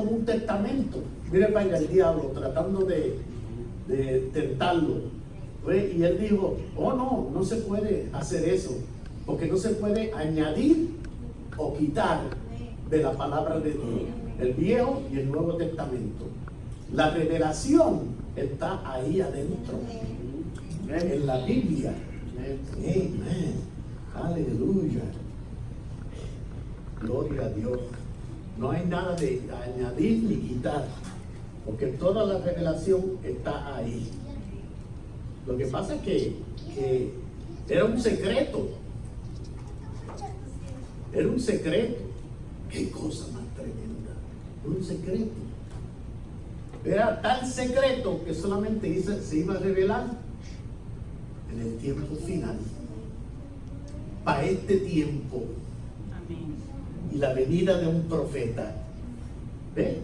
como un testamento. Mire, vaya el diablo tratando de tentarlo. Y él dijo, oh no, no se puede hacer eso, porque no se puede añadir o quitar de la palabra de Dios, el Viejo y el Nuevo Testamento. La revelación está ahí adentro, en la Biblia. Amén. Aleluya. Gloria a Dios. No hay nada de añadir ni quitar, porque toda la revelación está ahí. Lo que pasa es que era un secreto. Era un secreto. Qué cosa más tremenda. Un secreto. Era tal secreto que solamente se iba a revelar en el tiempo final. Para este tiempo. Y la venida de un profeta. ¿Ven?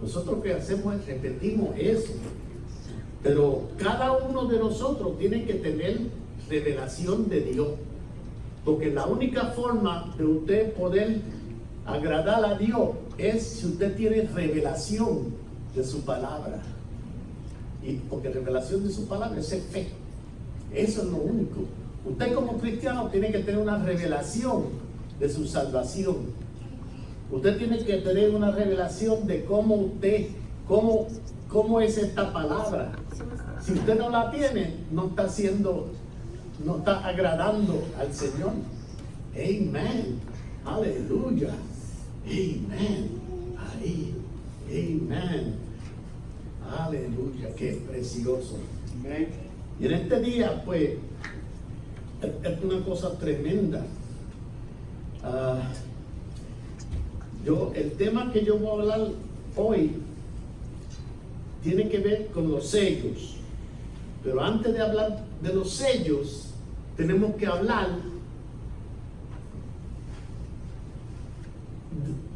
Nosotros que hacemos es repetimos eso. Pero cada uno de nosotros tiene que tener revelación de Dios. Porque la única forma de usted poder agradar a Dios es si usted tiene revelación de su palabra. Y porque revelación de su palabra es fe. Eso es lo único. Usted como cristiano tiene que tener una revelación de su salvación. Usted tiene que tener una revelación de cómo es esta palabra. Si usted no la tiene, no está agradando al Señor. Amén. Aleluya. Amén. Ahí. Amén. Aleluya. Qué precioso. Amén. Y en este día, pues, es una cosa tremenda. El tema que yo voy a hablar hoy tiene que ver con los sellos. Pero antes de hablar de los sellos, tenemos que hablar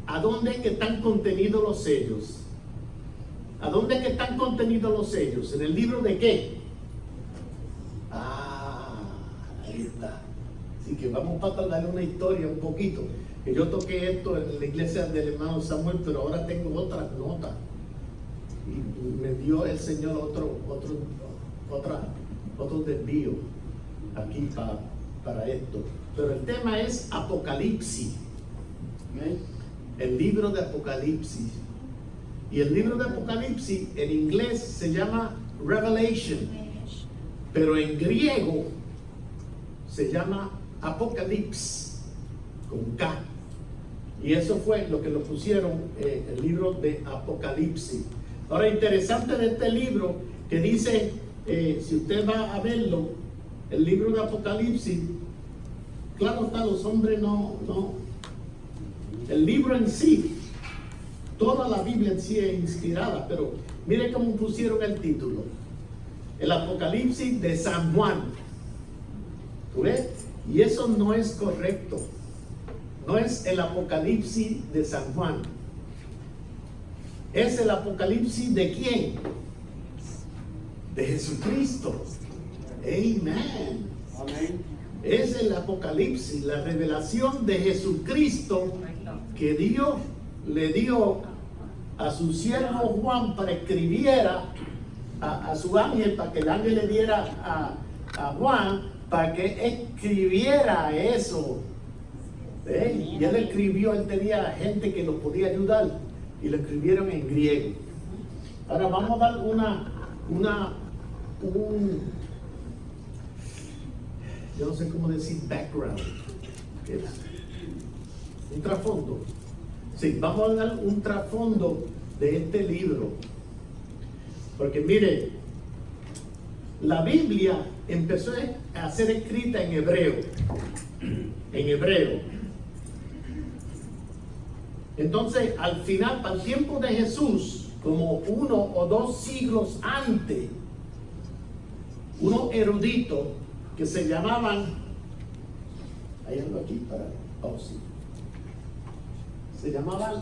a dónde es que están contenidos los sellos. ¿A dónde es que están contenidos los sellos? ¿En el libro de qué? Ahí está. Así que vamos a darle una historia un poquito. Que yo toqué esto en la iglesia del hermano Samuel, pero ahora tengo otras notas. Y me dio el Señor otro desvío aquí para esto. Pero el tema es Apocalipsis. ¿Okay? El libro de Apocalipsis. Y el libro de Apocalipsis en inglés se llama Revelation, pero en griego se llama Apocalipsis con K. Y eso fue lo que lo pusieron el libro de Apocalipsis. Ahora, interesante de este libro que dice, si usted va a verlo, el libro de Apocalipsis, claro está, los hombres no. El libro en sí, toda la Biblia en sí es inspirada, pero mire cómo pusieron el título. El Apocalipsis de San Juan. ¿Tú ves? Y eso no es correcto. No es el Apocalipsis de San Juan. Es el Apocalipsis de ¿quién? De Jesucristo. Amén. Amén. Es el Apocalipsis, la revelación de Jesucristo que Dios le dio a su siervo Juan para escribiera a su ángel, para que el ángel le diera a Juan para que escribiera eso. Y él escribió, él tenía gente que lo podía ayudar y lo escribieron en griego. Ahora vamos a dar yo no sé cómo decir background, un trasfondo. Sí, vamos a dar un trasfondo de este libro, porque mire, la Biblia empezó a ser escrita en hebreo. Entonces, al final, para el tiempo de Jesús, como 1 o 2 siglos antes, unos eruditos que se llamaban, hay algo aquí para, sí, se llamaban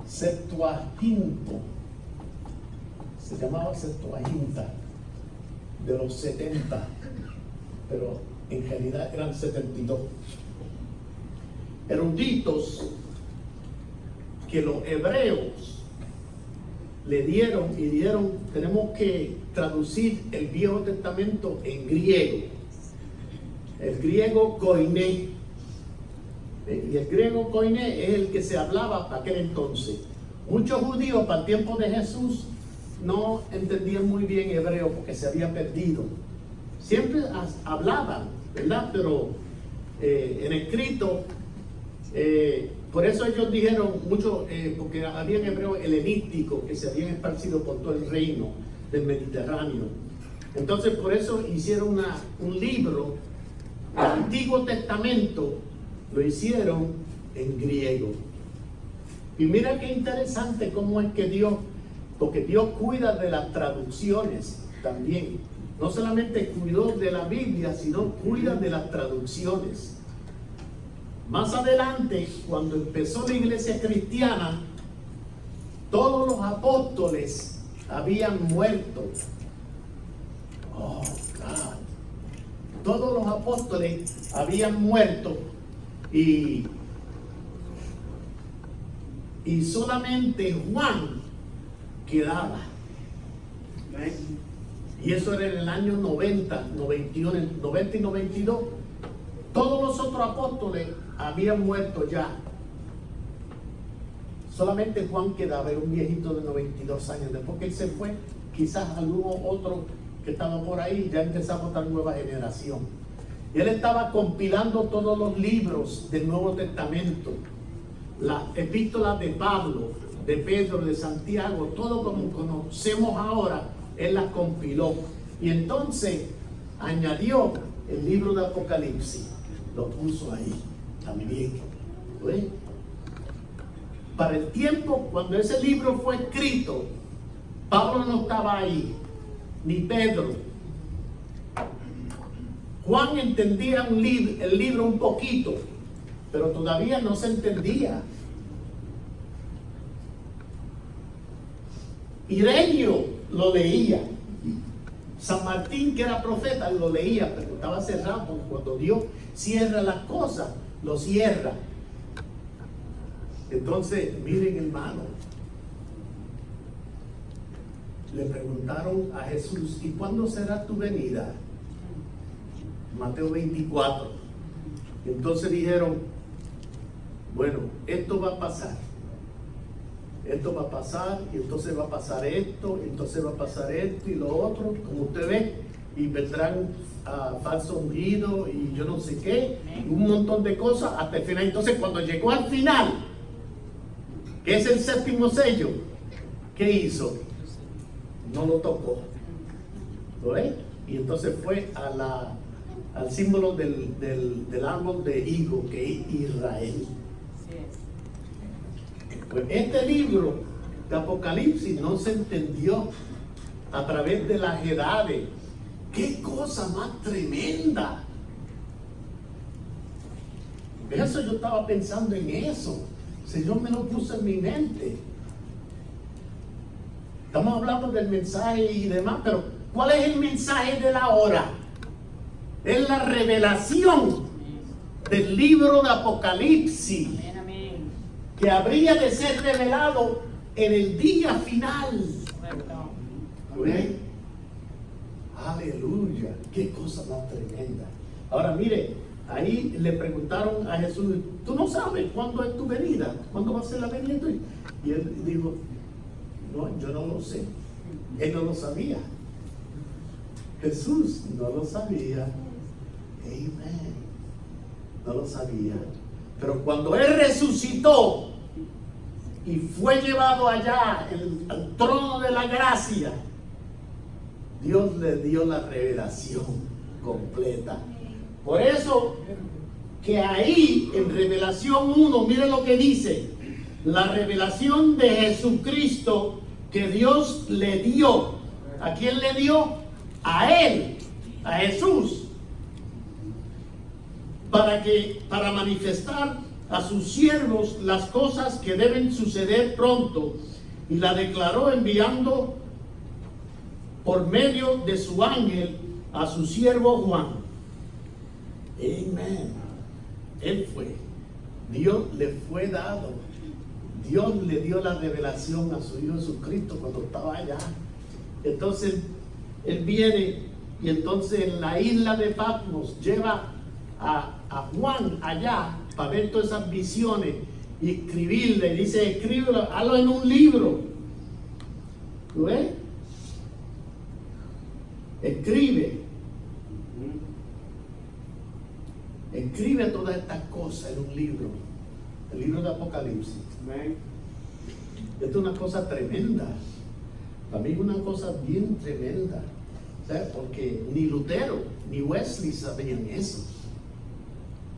Septuaginta, de los 70, pero en realidad eran 72. Eruditos que los hebreos le dieron, tenemos que traducir el Viejo Testamento en griego. El griego koiné. Y el griego koiné es el que se hablaba para aquel entonces. Muchos judíos para el tiempo de Jesús no entendían muy bien hebreo porque se había perdido. Siempre hablaban, ¿verdad? Pero en escrito, por eso ellos dijeron mucho, porque había hebreos helenísticos que se habían esparcido por todo el reino del Mediterráneo. Entonces por eso hicieron un libro, el Antiguo Testamento, lo hicieron en griego. Y mira qué interesante cómo es que Dios, porque Dios cuida de las traducciones también. No solamente cuidó de la Biblia, sino cuida de las traducciones. Más adelante, cuando empezó la iglesia cristiana, todos los apóstoles habían muerto. Oh, God. Todos los apóstoles habían muerto y solamente Juan quedaba. Y eso era en el año 90, 91, 90 y 92. Todos los otros apóstoles habían muerto ya. Solamente Juan quedaba, era un viejito de 92 años. Después que él se fue, quizás alguno otro que estaba por ahí, ya empezamos otra nueva generación. Y él estaba compilando todos los libros del Nuevo Testamento, las epístolas de Pablo, de Pedro, de Santiago, todo como conocemos ahora, él las compiló. Y entonces añadió el libro de Apocalipsis, lo puso ahí también. ¿Ves? Para el tiempo cuando ese libro fue escrito, Pablo no estaba ahí, ni Pedro. Juan entendía el libro un poquito, pero todavía no se entendía. Ireneo lo leía. San Martín, que era profeta, lo leía, pero estaba cerrado, porque cuando Dios cierra las cosas, lo cierra. Entonces, miren, hermano, le preguntaron a Jesús: ¿y cuándo será tu venida? Mateo 24. Entonces dijeron: bueno, esto va a pasar. Esto va a pasar, y entonces va a pasar esto, y entonces va a pasar esto y lo otro, como usted ve, y vendrán falsos ungidos y yo no sé qué, y un montón de cosas hasta el final. Entonces, cuando llegó al final, que es el séptimo sello, ¿qué hizo? No lo tocó. ¿Lo ve? Y entonces fue al símbolo del árbol de higo, que es Israel. Pues este libro de Apocalipsis no se entendió a través de las edades. ¡Qué cosa más tremenda! Eso yo estaba pensando en eso. El Señor me lo puso en mi mente. Estamos hablando del mensaje y demás, pero ¿cuál es el mensaje de la hora? Es la revelación del libro de Apocalipsis, que habría de ser revelado en el día final. ¿Ven? Aleluya, qué cosa más tremenda. Ahora mire, ahí le preguntaron a Jesús: ¿tú no sabes cuándo es tu venida? ¿Cuándo va a ser la venida tuya? Y él dijo: no, yo no lo sé. Él no lo sabía. Jesús no lo sabía. Amén. No lo sabía. Pero cuando él resucitó y fue llevado allá al trono de la gracia, Dios le dio la revelación completa. Por eso que ahí en Revelación 1, miren lo que dice: la revelación de Jesucristo que Dios le dio. ¿A quién le dio? A él, a Jesús, para manifestar a sus siervos las cosas que deben suceder pronto, y la declaró enviando por medio de su ángel a su siervo Juan. Amén. Él fue. Dios le fue dado Dios le dio la revelación a su Hijo Jesucristo cuando estaba allá. Entonces Él viene y entonces en la isla de Patmos lleva a Juan allá para ver todas esas visiones y escribirle. Dice, escríbelo, hazlo en un libro. ¿Lo ves? Escribe todas estas cosas en un libro, el libro de Apocalipsis. Esto es una cosa tremenda, para mí es una cosa bien tremenda, ¿sabes? Porque ni Lutero ni Wesley sabían eso.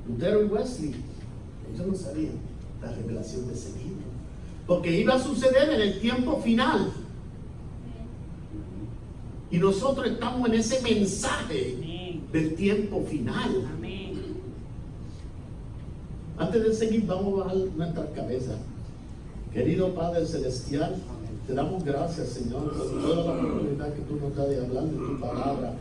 Lutero y Wesley, ellos no sabían la revelación de ese libro, porque iba a suceder en el tiempo final. Y nosotros estamos en ese mensaje del tiempo final. Amén. Antes de seguir, vamos a bajar nuestras cabezas. Querido Padre Celestial, te damos gracias, Señor, por toda la oportunidad que tú nos das de hablar de tu palabra.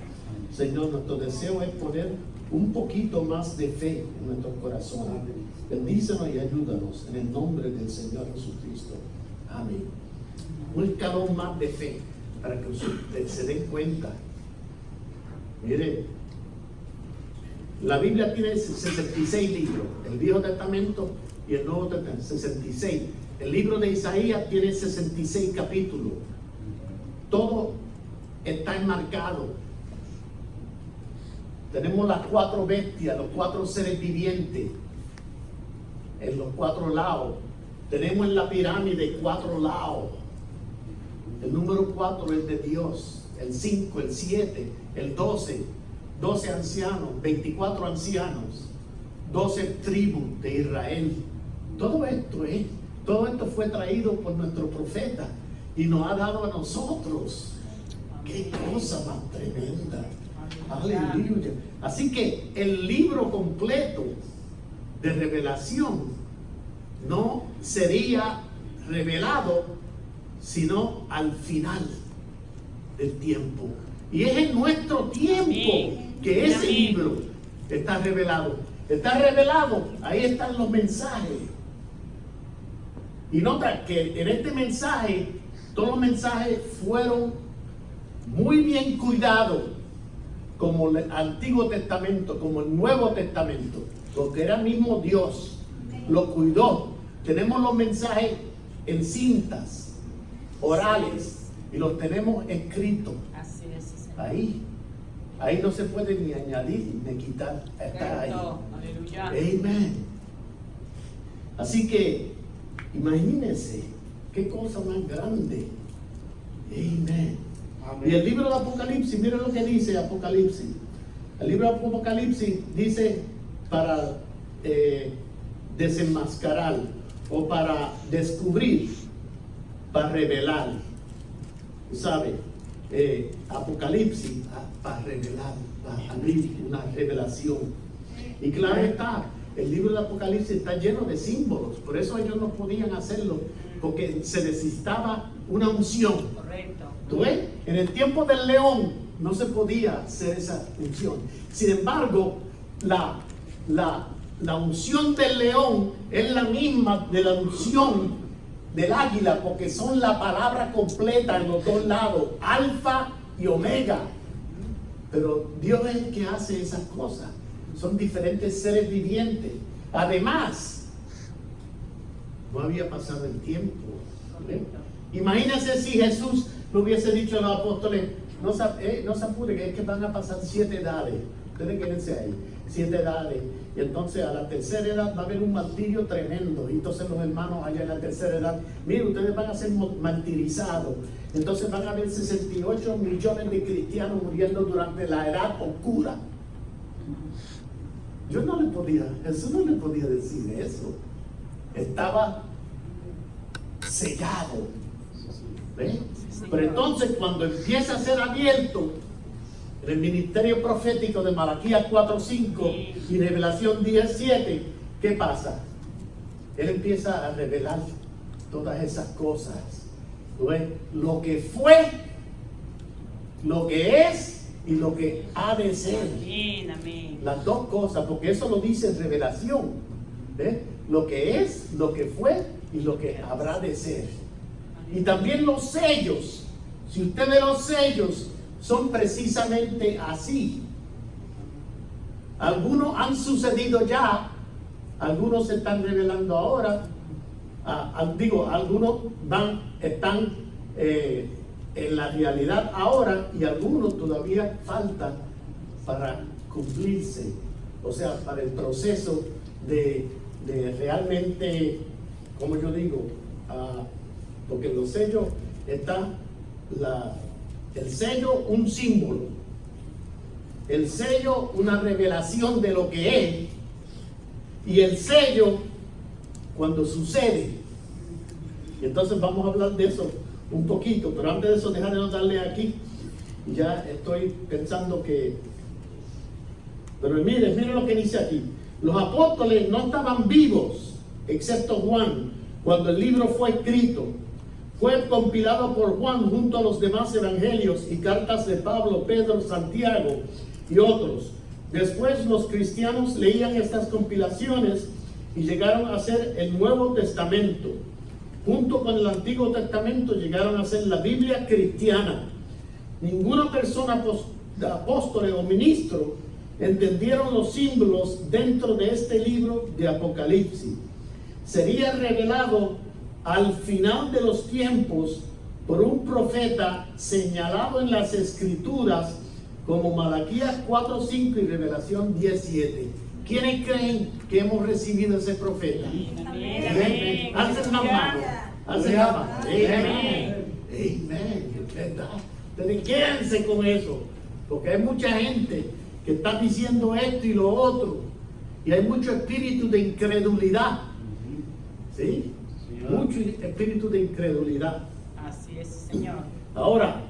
Señor, nuestro deseo es poner un poquito más de fe en nuestros corazones. Bendícenos y ayúdanos en el nombre del Señor Jesucristo. Amén. Un escalón más de fe, para que ustedes se den cuenta. Mire, la Biblia tiene 66 libros, el Viejo Testamento y el Nuevo Testamento, 66. El libro de Isaías tiene 66 capítulos. Todo está enmarcado. Tenemos las 4 bestias, los 4 seres vivientes en los 4 lados. Tenemos en la pirámide 4 lados. El número 4 es de Dios, el 5, el 7, el 12, 12 ancianos, 24 ancianos, 12 tribus de Israel. Todo esto fue traído por nuestro profeta y nos ha dado a nosotros. ¡Qué cosa más tremenda! Aleluya. Así que el libro completo de revelación no sería revelado sino al final del tiempo. Y es en nuestro tiempo que ese libro está revelado. Está revelado, ahí están los mensajes. Y nota que en este mensaje, todos los mensajes fueron muy bien cuidados, como el Antiguo Testamento, como el Nuevo Testamento, porque era mismo Dios, lo cuidó. Tenemos los mensajes en cintas orales y los tenemos escritos. Así es. Ahí no se puede ni añadir ni quitar, está ahí. Aleluya. Amén. Así que imagínense qué cosa más grande. Amén. Y el libro de Apocalipsis, miren lo que dice Apocalipsis. El libro de Apocalipsis dice para desenmascarar o para descubrir, para revelar. ¿Sabe? Apocalipsis para revelar, para abrir una revelación. Y claro está, el libro de Apocalipsis está lleno de símbolos. Por eso ellos no podían hacerlo, porque se necesitaba una unción. Correcto. ¿Tú ves? En el tiempo del león no se podía hacer esa unción. Sin embargo, la unción del león es la misma de la unción del águila, porque son la palabra completa en los dos lados, alfa y omega. Pero Dios es el que hace esas cosas. Son diferentes seres vivientes. Además, no había pasado el tiempo. Imagínense si Jesús le hubiese dicho a los apóstoles, no se apuren, es que van a pasar 7 edades. Ustedes quédense ahí, 7 edades. Y entonces a la tercera edad va a haber un martirio tremendo. Y entonces los hermanos allá en la tercera edad, miren, ustedes van a ser martirizados. Entonces van a haber 68 millones de cristianos muriendo durante la edad oscura. Jesús no le podía decir eso. Estaba sellado. ¿Ves? Pero entonces cuando empieza a ser abierto en el ministerio profético de Malaquías 4:5 y Revelación 10:7, ¿qué pasa? Él empieza a revelar todas esas cosas. ¿Tú ves? Lo que fue, lo que es y lo que ha de ser. Amén, amén. Las dos cosas, porque eso lo dice en Revelación. ¿Ves? Lo que es, lo que fue y lo que habrá de ser. Y también los sellos, si usted ve los sellos, son precisamente así. Algunos han sucedido ya, algunos se están revelando ahora, algunos están en la realidad ahora y algunos todavía faltan para cumplirse, o sea, para el proceso de realmente, como yo digo, porque en los sellos está el sello, un símbolo, el sello, una revelación de lo que es, y el sello cuando sucede. Y entonces vamos a hablar de eso un poquito, pero antes de eso déjanos darle aquí. Ya estoy pensando que, pero miren lo que dice aquí. Los apóstoles no estaban vivos, excepto Juan, cuando el libro fue escrito. Fue compilado por Juan junto a los demás evangelios y cartas de Pablo, Pedro, Santiago y otros. Después los cristianos leían estas compilaciones y llegaron a ser el Nuevo Testamento. Junto con el Antiguo Testamento llegaron a ser la Biblia cristiana. Ninguna persona apóstol o ministro entendieron los símbolos dentro de este libro de Apocalipsis. Sería revelado al final de los tiempos por un profeta señalado en las Escrituras como Malaquías 4:5 y Revelación 10:7. ¿Quiénes creen que hemos recibido ese profeta? Amén. Alcen las manos. Alcen las manos. Amén. Amén. ¿Verdad? Entonces quédense con eso, porque hay mucha gente que está diciendo esto y lo otro, y hay mucho espíritu de incredulidad. ¿Sí? Mucho espíritu de incredulidad. Así es, Señor. Ahora,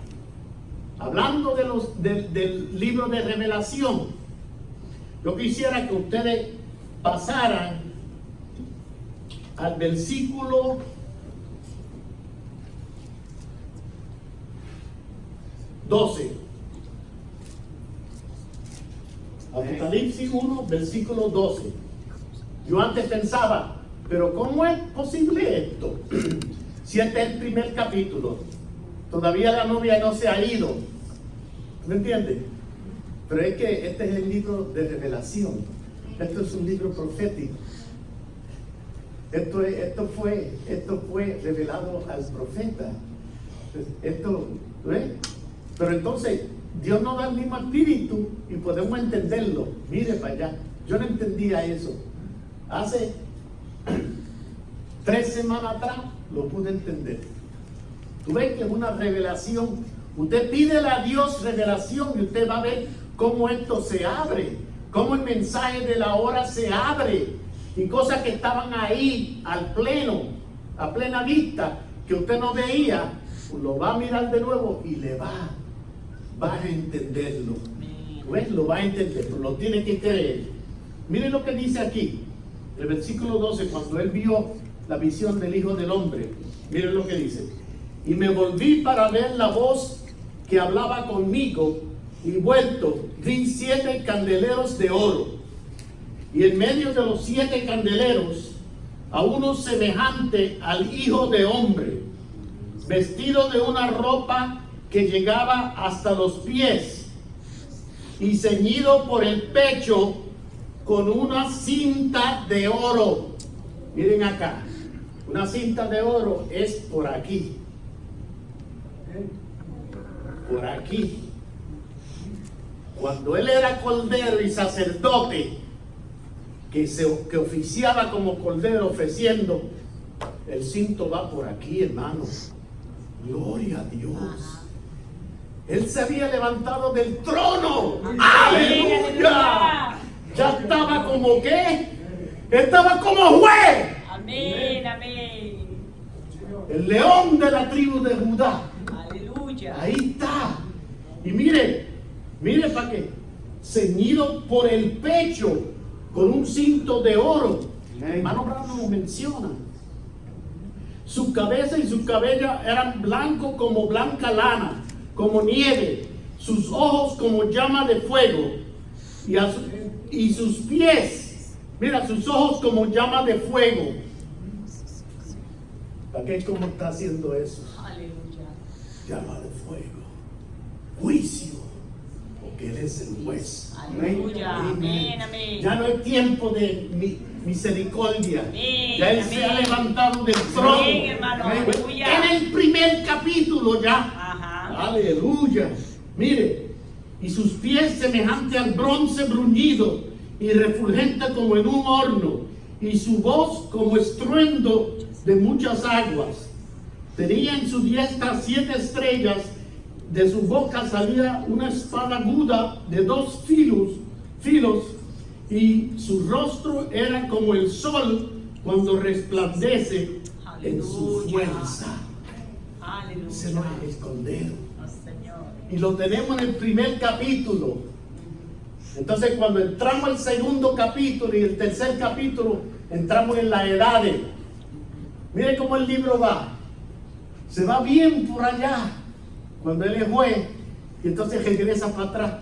hablando del libro de Revelación, yo quisiera que ustedes pasaran al versículo 12. Apocalipsis 1, versículo 12. Yo antes pensaba, pero ¿cómo es posible esto? Si este es el primer capítulo, todavía la novia no se ha ido. ¿Me entiendes? Pero es que este es el libro de Revelación. Esto es un libro profético. Esto fue revelado al profeta. ¿Ves? Pero entonces Dios nos da el mismo espíritu y podemos entenderlo. Mire para allá. Yo no entendía eso. Hace 3 semanas atrás lo pude entender. Tú ves que es una revelación. Usted pídele a Dios revelación y usted va a ver cómo esto se abre, cómo el mensaje de la hora se abre, y cosas que estaban ahí a plena vista, que usted no veía, lo va a mirar de nuevo y le va a entenderlo. ¿Ves? Lo va a entender, pero lo tiene que creer. Miren lo que dice aquí, el versículo 12, cuando él vio la visión del Hijo del Hombre. Miren lo que dice: y me volví para ver la voz que hablaba conmigo, y vuelto vi 7 candeleros de oro, y en medio de los 7 candeleros a uno semejante al Hijo de Hombre, vestido de una ropa que llegaba hasta los pies, y ceñido por el pecho con una cinta de oro. Miren acá, una cinta de oro es por aquí, por aquí. Cuando él era cordero y sacerdote, que oficiaba como cordero ofreciendo, el cinto va por aquí, hermanos. Gloria a Dios. Él se había levantado del trono. ¡Aleluya! Ya estaba como ¿qué? Estaba como juez. Amén, amén. El león de la tribu de Judá. Aleluya. Ahí está. Y mire para qué. Ceñido por el pecho con un cinto de oro. El hermano Branham lo menciona. Su cabeza y su cabello eran blancos como blanca lana, como nieve. Sus ojos como llama de fuego. Y sus pies, mira, sus ojos como llama de fuego. ¿Para qué? ¿Cómo está haciendo eso? Aleluya. Llama de fuego, juicio, porque Él es el juez. Aleluya. Amén, amén. Ya no es tiempo de misericordia. Amén, Ya Él se ha amén. levantado del trono. Amén, hermano. Aleluya. En el primer capítulo ya. Ajá. Aleluya. Mire, y sus pies semejante al bronce bruñido y refulgente como en un horno, y su voz como estruendo de muchas aguas. Tenía en su diestra 7 estrellas, de su boca salía una espada aguda de 2 filos, y su rostro era como el sol cuando resplandece en su Aleluya. fuerza. Aleluya. Ese no es el Cordero. Oh, Señor. Y lo tenemos en el primer capítulo. Entonces cuando entramos al segundo capítulo y el tercer capítulo, entramos en la edades. Mire cómo el libro va. Se va bien por allá. Cuando él es juez, y entonces regresa para atrás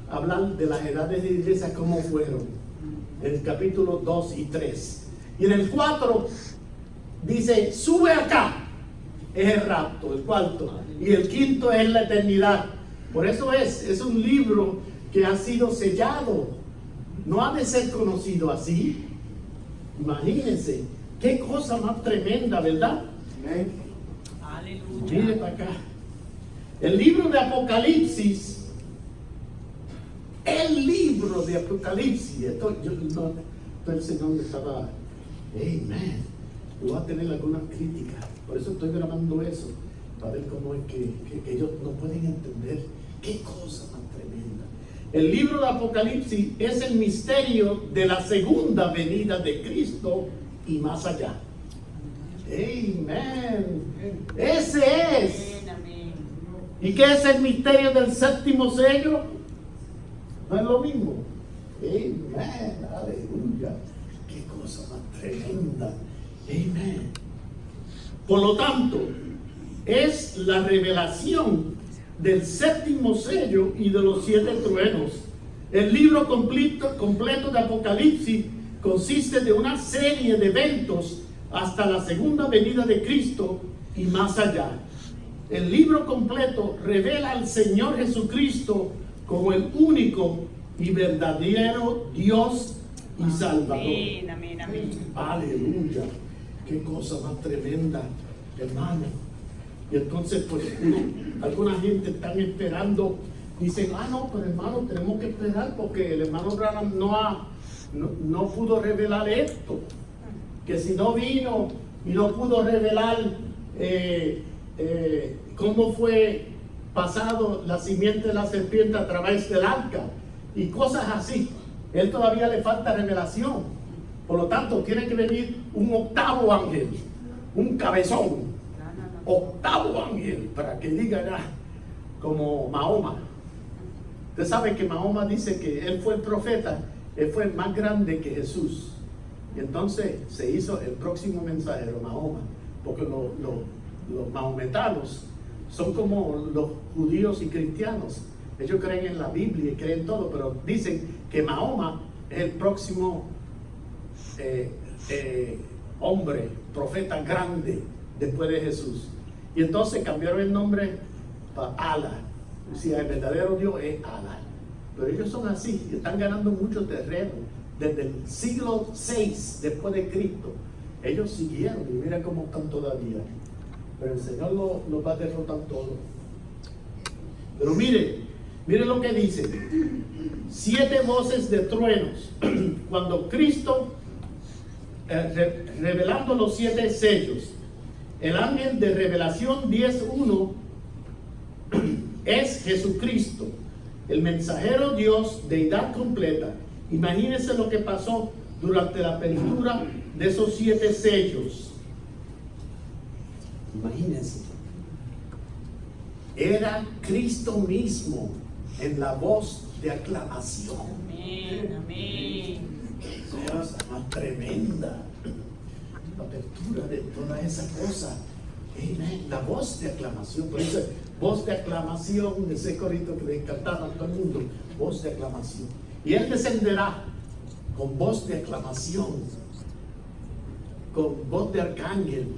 a hablar de las edades de la iglesia, cómo fueron. En el capítulo 2 y 3. Y en el 4 dice, sube acá. Es el rapto, el cuarto. Y el quinto es la eternidad. Por eso es un libro que ha sido sellado. No ha de ser conocido así. Imagínense, qué cosa más tremenda, ¿verdad? Aleluya. Mire para acá. El libro de Apocalipsis. El libro de Apocalipsis. Esto el Señor me estaba. Amen. Voy a tener algunas críticas. Por eso estoy grabando eso. Para ver cómo es que ellos no pueden entender. Qué cosa más tremenda. El libro de Apocalipsis es el misterio de la segunda venida de Cristo y más allá. Amén. Ese es. Amén, amén. ¿Y qué es el misterio del séptimo sello? No es lo mismo. Amén. Aleluya. Qué cosa más tremenda. Amén. Por lo tanto, es la revelación del séptimo sello y de los 7 truenos. El libro completo de Apocalipsis consiste de una serie de eventos hasta la segunda venida de Cristo y más allá. El libro completo revela al Señor Jesucristo como el único y verdadero Dios y Salvador. Amén, amén, amén. Aleluya. Qué cosa más tremenda, hermano. Y entonces, pues, alguna gente están esperando, dicen, no, pero hermano, tenemos que esperar porque el hermano Branham no pudo revelar esto. Que si no vino y no pudo revelar cómo fue pasado la simiente de la serpiente a través del arca y cosas así. Él todavía le falta revelación. Por lo tanto, tiene que venir un octavo ángel, un cabezón, octavo ángel, para que diga ya, como Mahoma. Usted sabe que Mahoma dice que él fue el profeta, él fue más grande que Jesús. Y entonces se hizo el próximo mensajero, Mahoma, porque los mahometanos son como los judíos y cristianos. Ellos creen en la Biblia y creen todo, pero dicen que Mahoma es el próximo hombre, profeta grande después de Jesús. Y entonces cambiaron el nombre para Alá. Decía, el verdadero Dios es Alá. Pero ellos son así, y están ganando mucho terreno. Desde el siglo VI después de Cristo, ellos siguieron y mira cómo están todavía. Pero el Señor los va a derrotar todo. Pero mire lo que dice: 7 voces de truenos. Cuando Cristo, revelando los 7 sellos, el ángel de Revelación 10:1 es Jesucristo, el mensajero Dios, deidad completa. Imagínense lo que pasó durante la apertura de esos 7 sellos. Imagínense. Era Cristo mismo en la voz de aclamación. Amén, amén. Qué cosa más tremenda. La apertura de toda esa cosa. Amén. La voz de aclamación. Por eso, voz de aclamación, ese corito que le encantaba a todo el mundo. Voz de aclamación. Y Él descenderá con voz de aclamación, con voz de arcángel,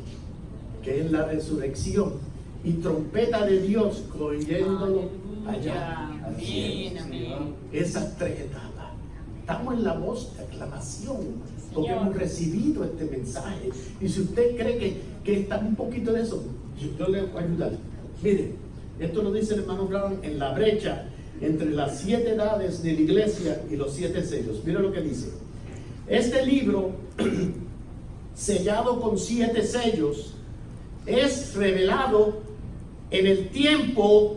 que es la resurrección, y trompeta de Dios oyéndolo allá. Amén, amén. Esas tres etapas. Estamos en la voz de aclamación porque hemos recibido este mensaje. Y si usted cree que está un poquito de eso, yo le voy a ayudar. Mire, esto lo dice el hermano Brown en la brecha entre las 7 edades de la iglesia y los 7 sellos. Mira lo que dice. Este libro, sellado con 7 sellos, es revelado en el tiempo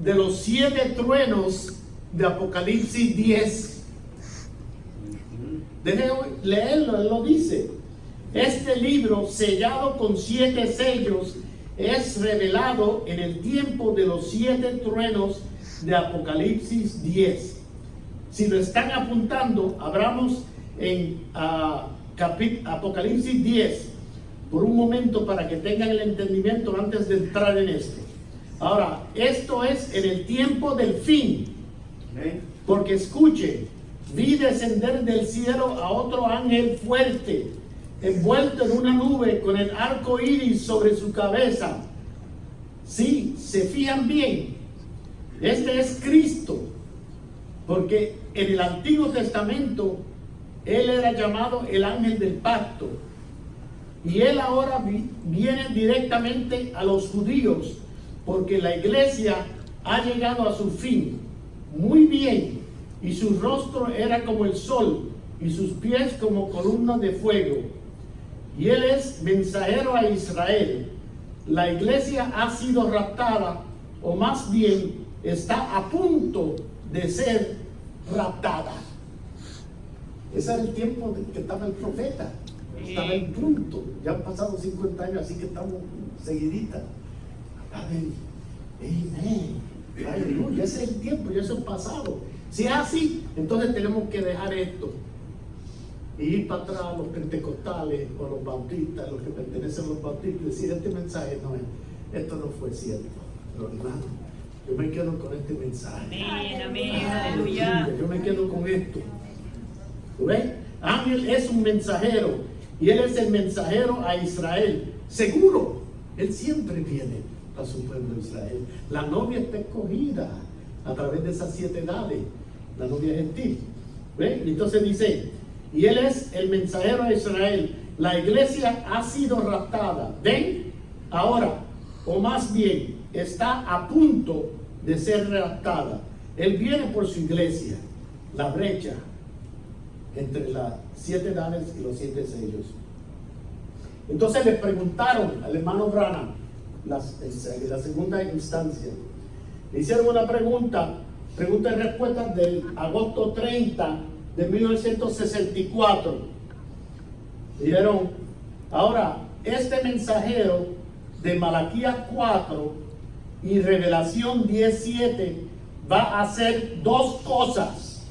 de los 7 truenos de Apocalipsis 10. Deje leerlo, él lo dice. Este libro, sellado con 7 sellos, es revelado en el tiempo de los 7 truenos de Apocalipsis 10. Si lo están apuntando, abramos en Apocalipsis 10 por un momento para que tengan el entendimiento antes de entrar en esto. Ahora, esto es en el tiempo del fin, porque escuchen, vi descender del cielo a otro ángel fuerte, envuelto en una nube con el arco iris sobre su cabeza. Sí, se fijan bien, este es Cristo, porque en el Antiguo Testamento él era llamado el ángel del pacto, y él ahora viene directamente a los judíos, porque la iglesia ha llegado a su fin. Muy bien, y su rostro era como el sol, y sus pies como columnas de fuego. Y él es mensajero a Israel. La iglesia ha sido raptada, o más bien está a punto de ser raptada. Ese era el tiempo en que estaba el profeta. Estaba en punto. Ya han pasado 50 años, así que estamos seguiditas. Amén. Aleluya. Ese es el tiempo, ya eso es pasado. Si es así, entonces tenemos que dejar esto y ir para atrás a los pentecostales o a los bautistas, los que pertenecen a los bautistas, y decir: este mensaje no es, esto no fue cierto. Pero hermano, yo me quedo con este mensaje. Amén, amén, aleluya. Yo me quedo con esto. ¿Ves? Ángel es un mensajero, y él es el mensajero a Israel. Seguro, él siempre viene a su pueblo Israel. La novia está escogida a través de esas 7 edades, la novia gentil. ¿Ven? Entonces dice, y él es el mensajero a Israel. La iglesia ha sido raptada. ¿Ven? Ahora, o más bien, está a punto de ser raptada. Él viene por su iglesia, la brecha entre las 7 edades y los 7 sellos. Entonces le preguntaron al hermano Branham, en la segunda instancia, le hicieron una pregunta y respuesta del agosto 30 de 1964. Dijeron: ahora, este mensajero de Malaquías 4 y Revelación 10:7 va a hacer 2 cosas.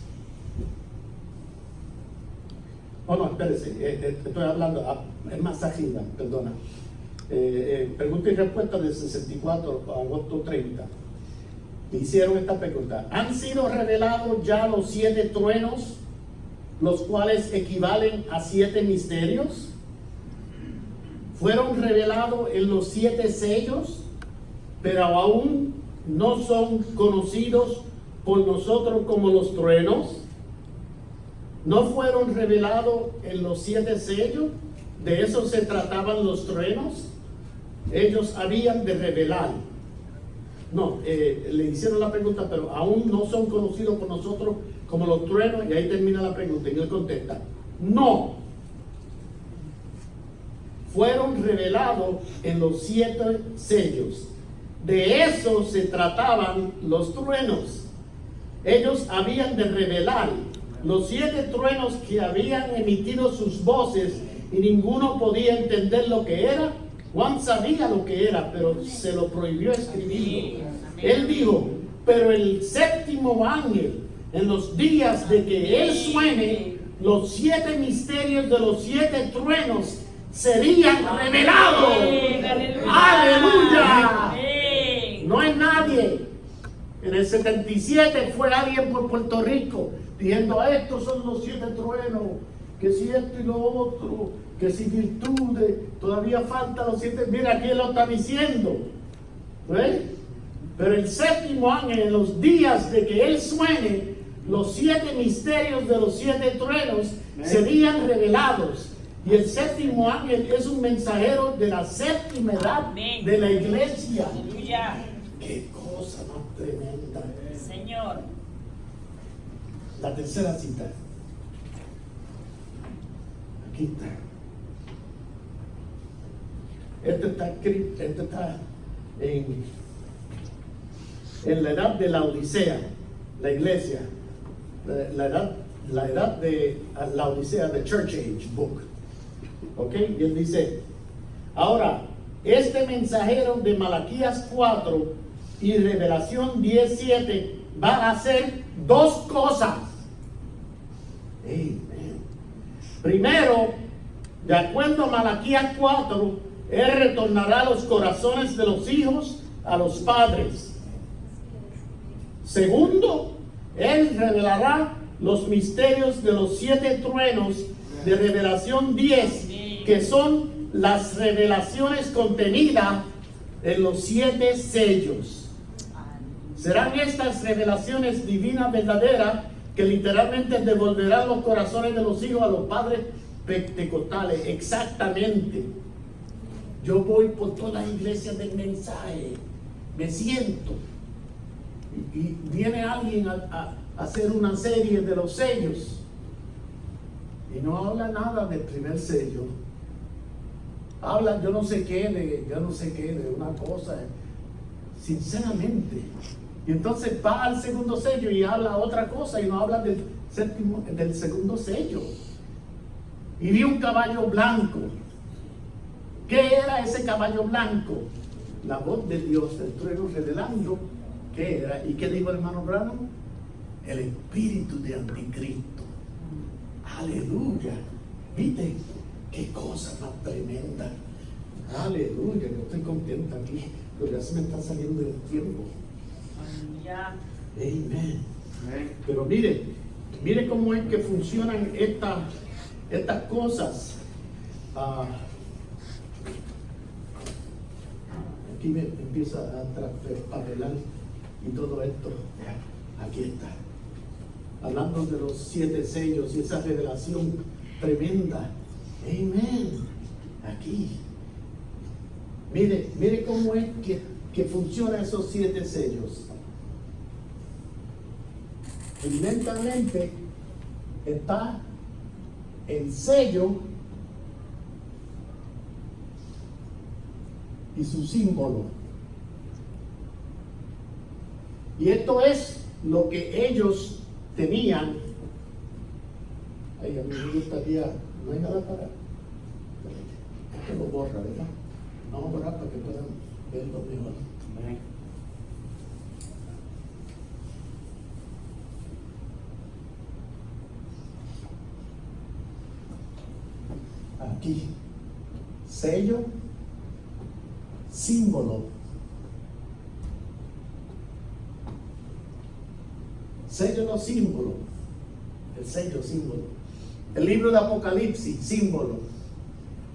Oh, no, espérese, estoy hablando, es más agenda, perdona. Pregunta y respuesta del 64 a agosto 30. Me hicieron esta pregunta: ¿han sido revelados ya los 7 truenos, los cuales equivalen a 7 misterios? ¿Fueron revelados en los 7 sellos, pero aún no son conocidos por nosotros como los truenos? ¿No fueron revelados en los 7 sellos? ¿De eso se trataban los truenos? Ellos habían de revelar. No, le hicieron la pregunta, pero aún no son conocidos por nosotros como los truenos, y ahí termina la pregunta, y él contesta: no. Fueron revelados en los 7 sellos. De eso se trataban los truenos. Ellos habían de revelar los 7 truenos que habían emitido sus voces, y ninguno podía entender lo que era. Juan sabía lo que era, pero se lo prohibió escribirlo. Él dijo: pero el 7º ángel, en los días de que él suene, los 7 misterios de los 7 truenos serían revelados. ¡Aleluya! No es nadie. En el 77 fue alguien por Puerto Rico diciendo: estos son los 7 truenos que si esto y lo otro, que si virtudes, todavía faltan los 7. Mira, aquí lo está diciendo. ¿Ves? Pero el séptimo ángel, en los días de que él suene, los 7 misterios de los 7 truenos serían revelados. Y el séptimo ángel es un mensajero de la séptima edad de la iglesia. Aleluya. ¡Qué cosa más tremenda! Señor. La tercera cita. Aquí está. Esto está en la edad de la Odisea, la iglesia. La edad de la Odisea, the Church Age book. ¿Ok? Y él dice, ahora, este mensajero de Malaquías 4 y Revelación 10:7 va a hacer 2 cosas. Amen. Primero, de acuerdo a Malaquías 4, él retornará los corazones de los hijos a los padres. Segundo, él revelará los misterios de los 7 truenos de Revelación 10, que son las revelaciones contenidas en los 7 sellos. Serán estas revelaciones divinas verdaderas que literalmente devolverán los corazones de los hijos a los padres pentecostales. Exactamente. Yo voy por todas las iglesias del mensaje, me siento y viene alguien a hacer una serie de los sellos y no habla nada del primer sello. Habla yo no sé qué de una cosa, sinceramente. Y entonces va al segundo sello y habla otra cosa y no habla del segundo sello. Y vi un caballo blanco. ¿Qué era ese caballo blanco? La voz de Dios del trueno revelando qué era. ¿Y qué dijo el hermano Branham? El espíritu de anticristo. Aleluya. ¿Viste? Qué cosa más tremenda. Aleluya. Yo estoy contenta aquí. Pero ya se me está saliendo el tiempo. Aleluya. Amen. Pero mire cómo es que funcionan estas cosas. Aquí me empieza a revelar y todo esto. Aquí está. Hablando de los 7 sellos y esa revelación tremenda. Amén. Aquí. Mire cómo es que funcionan esos 7 sellos. Evidentemente está el sello y su símbolo. Y esto es lo que ellos tenían. Ay, a mí me gustaría, no hay nada para. Esto lo borra, ¿verdad? Vamos a borrar para que puedan verlo mejor. Aquí, sello, símbolo. Sello no símbolo. El sello símbolo. El libro de Apocalipsis, símbolo.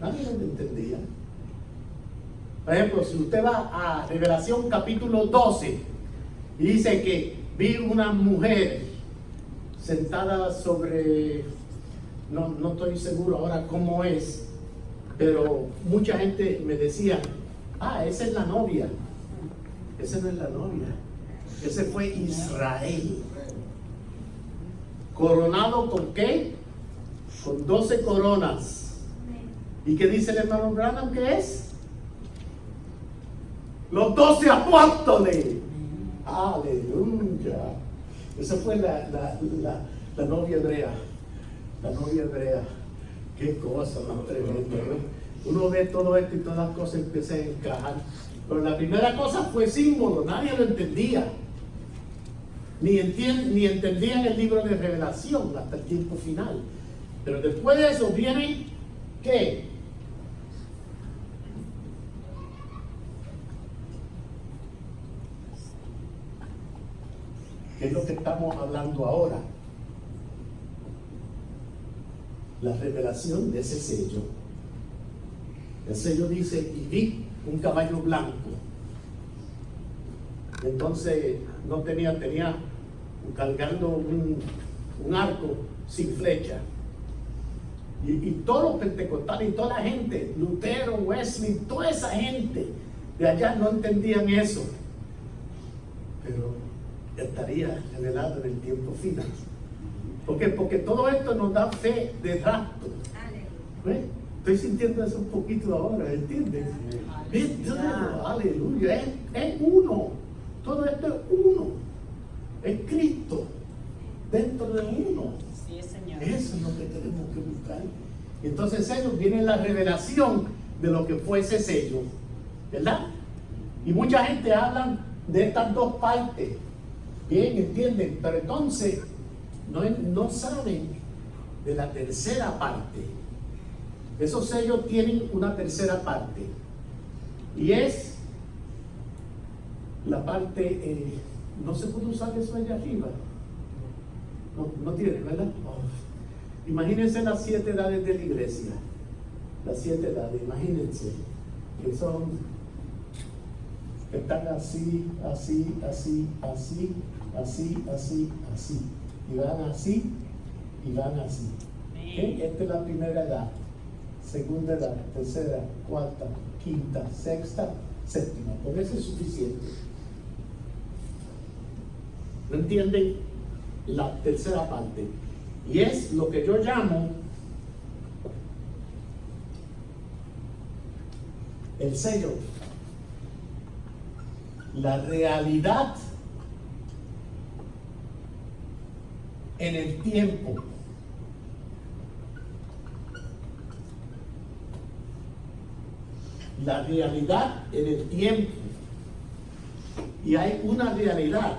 Nadie lo entendía. Por ejemplo, si usted va a Revelación capítulo 12 y dice que vi una mujer sentada sobre, no estoy seguro ahora cómo es, pero mucha gente me decía, esa es la novia. Esa no es la novia. Ese fue Israel. Coronado con ¿qué? Con 12 coronas. ¿Y qué dice el hermano Branham que es? Los 12 apóstoles. Aleluya. Esa fue la novia hebrea. La novia hebrea. Qué cosa más tremenda, ¿no? Uno ve todo esto y todas las cosas empiezan a encajar. Pero la primera cosa fue símbolo. Nadie lo entendía. Ni entendían el libro de Revelación hasta el tiempo final. Pero después de eso viene ¿qué? ¿Qué es lo que estamos hablando ahora? la revelación de ese sello. El sello dice, y vi un caballo blanco. Entonces no tenía cargando un arco sin flecha. Y todos los pentecostales y toda la gente, Lutero, Wesley, toda esa gente de allá no entendían eso. Pero estaría revelado en el tiempo final. ¿Por qué? Porque todo esto nos da fe de rapto. ¿Ves? Estoy sintiendo eso un poquito ahora, ¿entiendes? Aleluya, es uno. Todo esto es uno. Es Cristo dentro de uno. Sí, Señor. Eso es lo que tenemos que buscar. Y entonces sello viene la revelación de lo que fue ese sello, ¿verdad? Y mucha gente habla de estas dos partes. Bien, entienden, pero entonces no saben de la tercera parte. Esos sellos tienen una tercera parte. Y es la parte, no se puede usar eso allá arriba. No tiene, ¿verdad? Oh. Imagínense las 7 edades de la iglesia. Las 7 edades, imagínense. Que son, que están así, así, así, así, así, así, así. Y van así, y van así. ¿Okay? Esta es la primera edad. Segunda edad, tercera, cuarta, quinta, sexta, séptima. Por eso es suficiente. ¿No entienden? La tercera parte. Y es lo que yo llamo el sello. La realidad en el tiempo. La realidad en el tiempo. Y hay una realidad,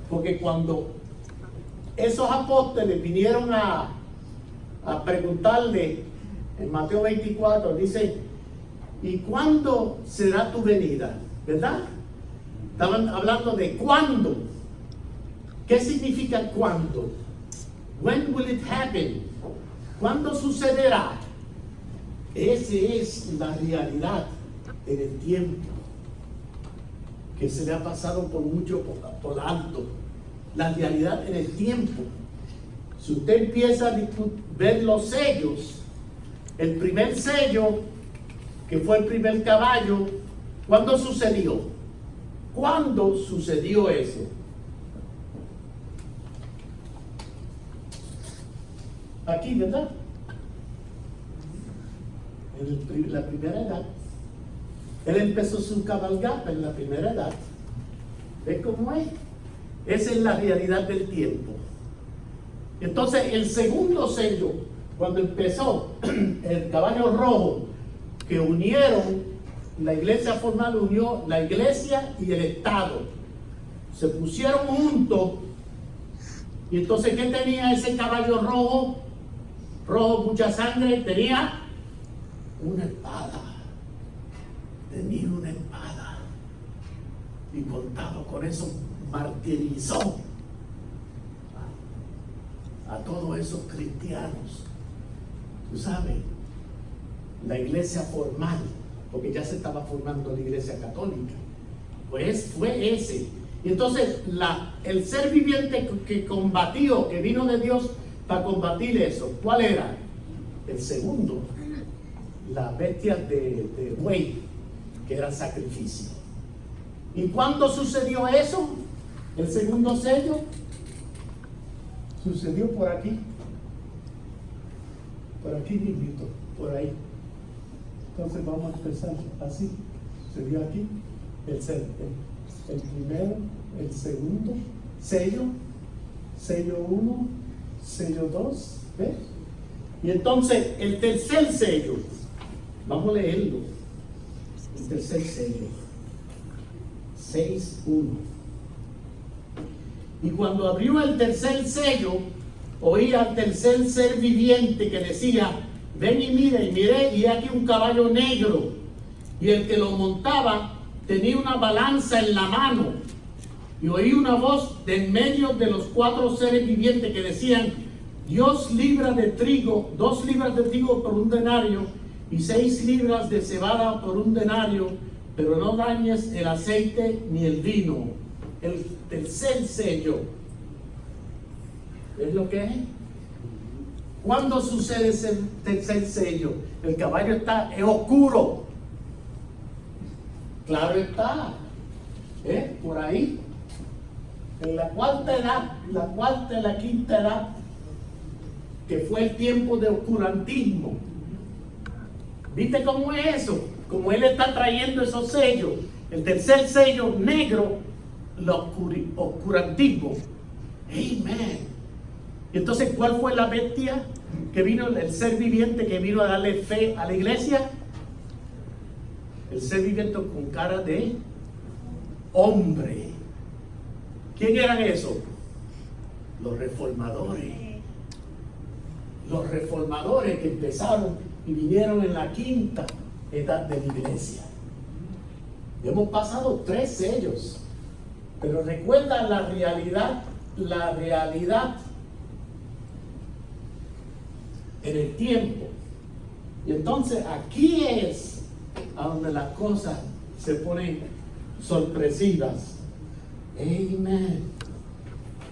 porque cuando esos apóstoles vinieron a preguntarle en Mateo 24, dice, ¿y cuándo será tu venida? ¿Verdad? Estaban hablando de cuándo. ¿Qué significa cuándo? When will it happen? ¿Cuándo sucederá? Esa es la realidad en el tiempo que se le ha pasado por mucho por alto. La realidad en el tiempo. Si usted empieza a ver los sellos, el primer sello, que fue el primer caballo, ¿cuándo sucedió? ¿Cuándo sucedió eso? Aquí, ¿verdad? En la primera edad. Él empezó su cabalgata en la primera edad. ¿Ves cómo es? Esa es la realidad del tiempo. Entonces, el segundo sello, cuando empezó el caballo rojo, que unieron, la iglesia formal unió la iglesia y el Estado. Se pusieron juntos. Y entonces, ¿qué tenía ese caballo rojo? Rojo, mucha sangre. Tenía una espada. Tenía una espada. Y contado con eso, martirizó a todos esos cristianos. Tú sabes, la iglesia formal, porque ya se estaba formando la iglesia católica, pues fue ese. Y entonces el ser viviente que combatió, que vino de Dios para combatir eso, ¿cuál era? El segundo, la bestia de buey, que era sacrificio. ¿Y cuándo sucedió eso? El segundo sello sucedió por aquí mismito, por ahí. Entonces vamos a empezar así. Sucedió aquí el primero, el segundo sello, sello 1, sello 2, ¿ves? Y entonces el tercer sello, vamos a leerlo. El tercer sello, 6:1. Y cuando abrió el tercer sello, oí al tercer ser viviente que decía, ven y miré, y aquí un caballo negro, y el que lo montaba tenía una balanza en la mano, y oí una voz de en medio de los 4 seres vivientes que decían, Dios libra de trigo, 2 libras de trigo por 1 denario y 6 libras de cebada por 1 denario, pero no dañes el aceite ni el vino. El tercer sello. ¿Es lo que es? ¿Cuándo sucede ese tercer sello? El caballo está oscuro. Claro está. Por ahí. En la cuarta edad, la cuarta y la quinta edad, que fue el tiempo de oscurantismo. ¿Viste cómo es eso? Como él está trayendo esos sellos. El tercer sello negro, el oscurantismo. Amén. Y entonces, ¿cuál fue la bestia que vino, el ser viviente que vino a darle fe a la iglesia? El ser viviente con cara de hombre. ¿Quién eran esos? Los reformadores. Los reformadores que empezaron y vinieron en la quinta edad de la iglesia. Hemos pasado 3 sellos, pero recuerda la realidad en el tiempo. Y entonces aquí es a donde las cosas se ponen sorpresivas. Amén.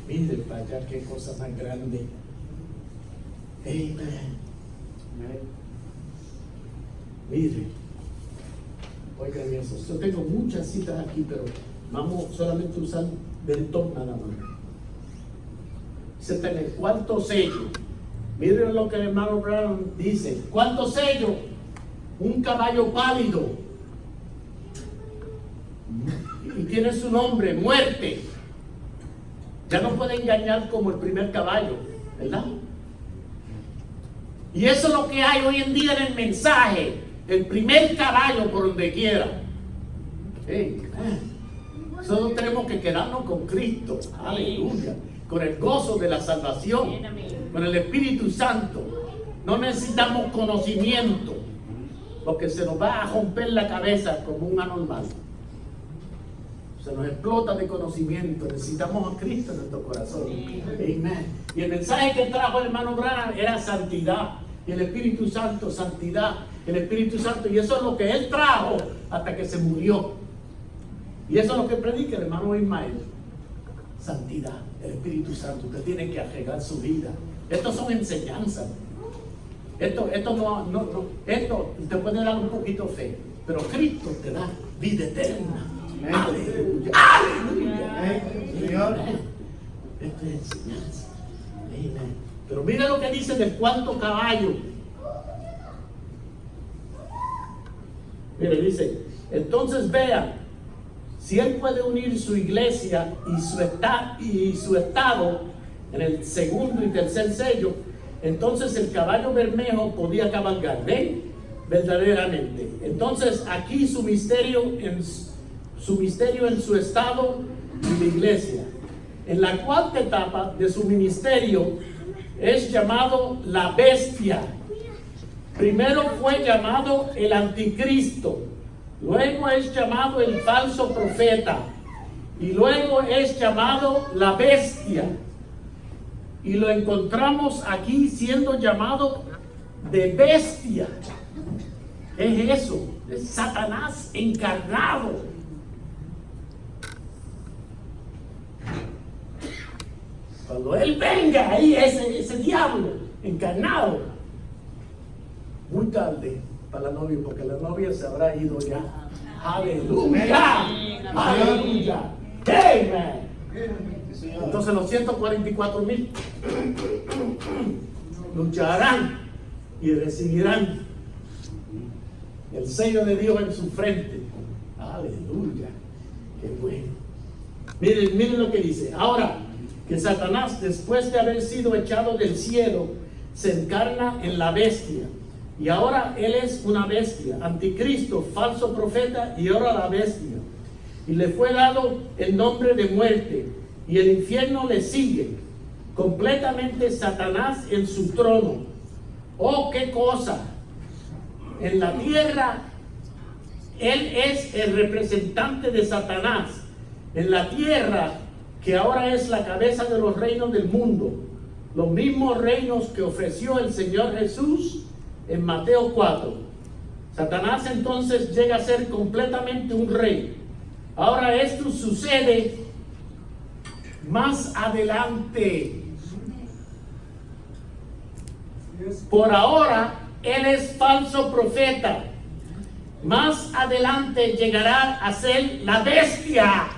Mire para allá qué cosa más grande. Amén. Mire, oigan eso. Yo tengo muchas citas aquí, pero vamos solamente a usar Bentón nada más. Se está en el 4º sello. Miren lo que el hermano Brown dice. 4º sello, un caballo pálido. Y tiene su nombre, muerte. Ya no puede engañar como el primer caballo, ¿verdad? Y eso es lo que hay hoy en día en el mensaje. El primer caballo por donde quiera. Nosotros tenemos que quedarnos con Cristo. Aleluya. Con el gozo de la salvación. Con el Espíritu Santo. No necesitamos conocimiento. Porque se nos va a romper la cabeza como un anormal. Se nos explota de conocimiento. Necesitamos a Cristo en nuestro corazón. Amén. Y el mensaje que trajo el hermano Branham era santidad. Y el Espíritu Santo, santidad. El Espíritu Santo. Y eso es lo que él trajo hasta que se murió. Y eso es lo que predica el hermano Ismael. Santidad. El Espíritu Santo. Usted tiene que arreglar su vida. Estos son enseñanzas. Esto te puede dar un poquito de fe. Pero Cristo te da vida eterna. Aleluya. Aleluya. Señor. Esto es enseñanza. Amén. Pero mira lo que dice del 4º caballo. Mire, dice, entonces vean, si él puede unir su iglesia y su estado en el 2º y 3er sello, entonces el caballo bermejo podía cabalgar. ¿Ven? Verdaderamente. Entonces aquí su misterio en su estado y la iglesia. En la 4ª etapa de su ministerio es llamado la bestia. Primero fue llamado el anticristo, luego es llamado el falso profeta y luego es llamado la bestia. Y lo encontramos aquí siendo llamado de bestia. Es eso, es Satanás encarnado. Cuando él venga ahí, ese diablo encarnado, muy tarde para la novia, porque la novia se habrá ido ya. Aleluya. Aleluya. Amen. Entonces los 144,000 lucharán y recibirán el sello de Dios en su frente. Aleluya. Qué bueno. Miren lo que dice. Ahora, que Satanás, después de haber sido echado del cielo, se encarna en la bestia. Y ahora él es una bestia, anticristo, falso profeta, y ahora la bestia. Y le fue dado el nombre de muerte, y el infierno le sigue. Completamente Satanás en su trono. Oh, qué cosa. En la tierra, él es el representante de Satanás. En la tierra, que ahora es la cabeza de los reinos del mundo. los mismos reinos que ofreció el Señor Jesús en Mateo 4. Satanás entonces llega a ser completamente un rey. Ahora esto sucede más adelante. Por ahora, él es falso profeta. Más adelante llegará a ser la bestia.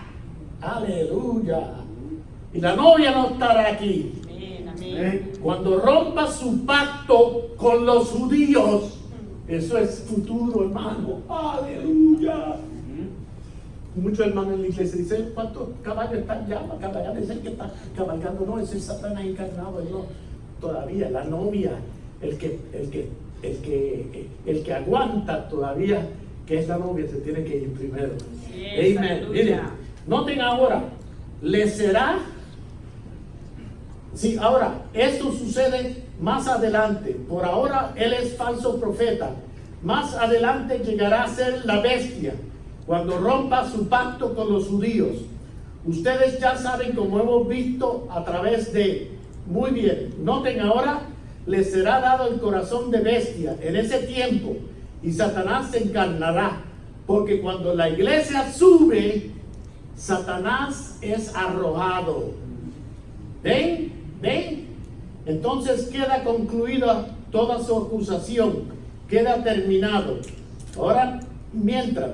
Aleluya. Y la novia no estará aquí. Cuando rompa su pacto con los judíos, eso es futuro, hermano. Aleluya. Muchos hermanos en la iglesia dicen: ¿cuántos caballos están ya? Cabalgar es el que está cabalgando. No, ese es Satanás encarnado. No, todavía la novia, el que aguanta todavía, que es la novia, se tiene que ir primero. Yes, Amén. Miren, noten ahora, le será. Sí, ahora, esto sucede más adelante. Por ahora, él es falso profeta. Más adelante llegará a ser la bestia, cuando rompa su pacto con los judíos. Ustedes ya saben, como hemos visto a través de... Muy bien, noten ahora, les será dado el corazón de bestia en ese tiempo, y Satanás se encarnará, porque cuando la iglesia sube, Satanás es arrojado. ¿Ven? ¿Ven? Entonces queda concluida toda su acusación, queda terminado. Ahora, mientras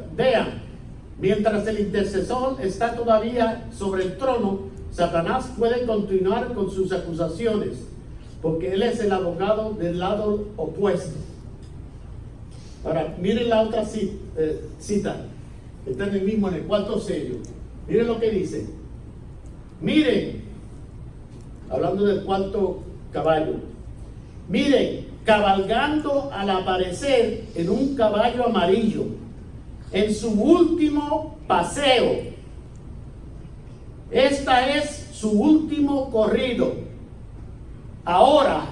el intercesor está todavía sobre el trono, Satanás puede continuar con sus acusaciones, porque él es el abogado del lado opuesto. Ahora, miren la otra cita, está en el 4º sello. Miren lo que dice. Miren, hablando del 4º caballo. Miren, cabalgando al aparecer en un caballo amarillo, en su último paseo. Esta es su último corrido. Ahora,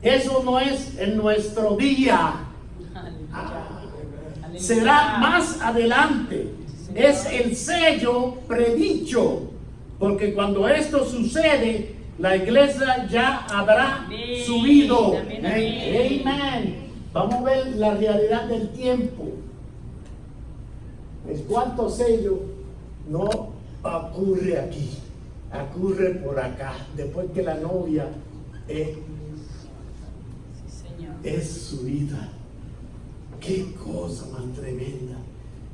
eso no es en nuestro día. Será más adelante. Es el sello predicho. Porque cuando esto sucede, la iglesia ya habrá subido. Amén. Vamos a ver la realidad del tiempo. El 4º sello no ocurre aquí, ocurre por acá, después que la novia es subida. Qué cosa más tremenda.